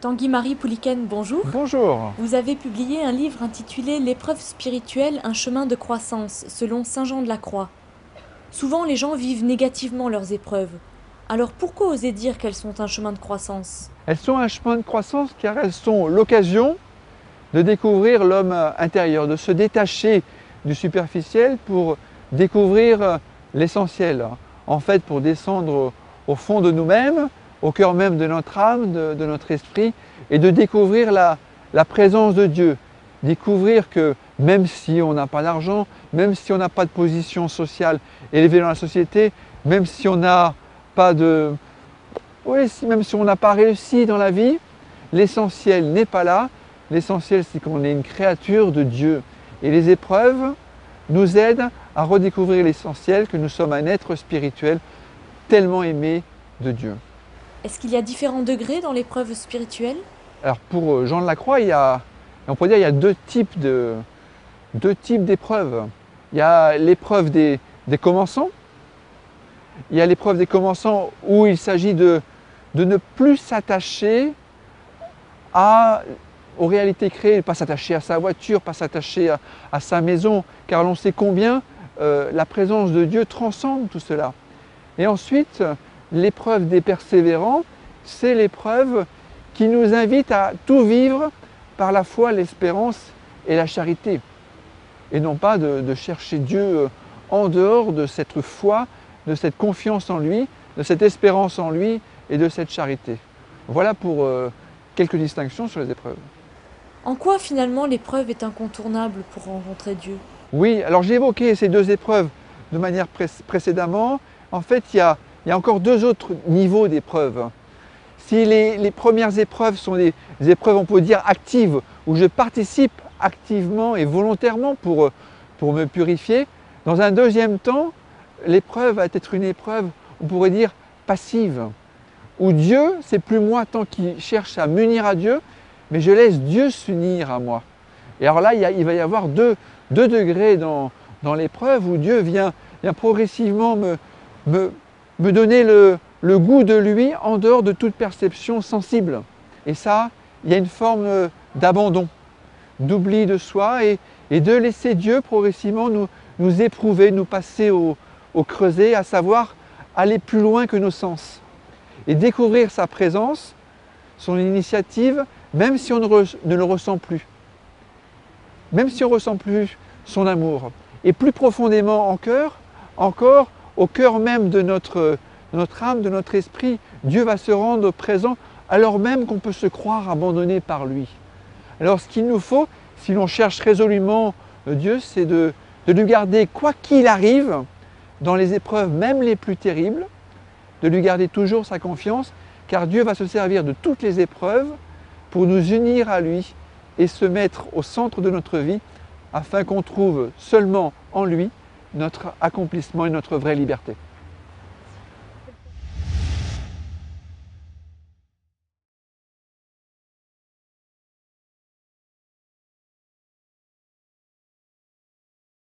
Tanguy-Marie Pouliken, bonjour. Bonjour. Vous avez publié un livre intitulé L'épreuve spirituelle, un chemin de croissance, selon Saint Jean de la Croix. Souvent, les gens vivent négativement leurs épreuves. Alors pourquoi oser dire qu'elles sont un chemin de croissance? Elles sont un chemin de croissance car elles sont l'occasion de découvrir l'homme intérieur, de se détacher du superficiel pour découvrir l'essentiel. En fait, pour descendre au fond de nous-mêmes, au cœur même de notre âme, de notre esprit, et de découvrir la présence de Dieu. Découvrir que même si on n'a pas d'argent, même si on n'a pas de position sociale élevée dans la société, même si on n'a pas de... Oui, même si on n'a pas réussi dans la vie, l'essentiel n'est pas là. L'essentiel, c'est qu'on est une créature de Dieu. Et les épreuves nous aident à redécouvrir l'essentiel, que nous sommes un être spirituel tellement aimé de Dieu. Est-ce qu'il y a différents degrés dans l'épreuve spirituelle? Alors pour Jean de la Croix, on pourrait dire il y a deux types d'épreuves. Il y a l'épreuve des commençants. Il y a l'épreuve des commençants où il s'agit de ne plus s'attacher aux réalités créées, pas s'attacher à sa voiture, pas s'attacher à sa maison, car l'on sait combien la présence de Dieu transcende tout cela. Et ensuite, l'épreuve des persévérants, c'est l'épreuve qui nous invite à tout vivre par la foi, l'espérance et la charité. Et non pas de chercher Dieu en dehors de cette foi, de cette confiance en lui, de cette espérance en lui et de cette charité. Voilà pour quelques distinctions sur les épreuves. En quoi finalement l'épreuve est incontournable pour rencontrer Dieu? Oui, alors j'ai évoqué ces deux épreuves de manière précédemment. En fait, il y a encore deux autres niveaux d'épreuves. Si les premières épreuves sont des épreuves, on peut dire, actives, où je participe activement et volontairement pour me purifier, dans un deuxième temps, l'épreuve va être une épreuve, on pourrait dire, passive, où Dieu, c'est plus moi tant qu'il cherche à m'unir à Dieu, mais je laisse Dieu s'unir à moi. Et alors là, il va y avoir deux degrés dans l'épreuve où Dieu vient progressivement me donner le goût de lui en dehors de toute perception sensible. Et ça, il y a une forme d'abandon, d'oubli de soi et de laisser Dieu progressivement nous éprouver, nous passer au creuset, à savoir aller plus loin que nos sens. Et découvrir sa présence, son initiative, même si on ne le ressent plus. Même si on ne ressent plus son amour. Et plus profondément encore au cœur même de notre âme, de notre esprit, Dieu va se rendre présent alors même qu'on peut se croire abandonné par lui. Alors ce qu'il nous faut, si l'on cherche résolument Dieu, c'est de lui garder quoi qu'il arrive, dans les épreuves même les plus terribles, de lui garder toujours sa confiance, car Dieu va se servir de toutes les épreuves pour nous unir à lui et se mettre au centre de notre vie, afin qu'on trouve seulement en lui notre accomplissement et notre vraie liberté.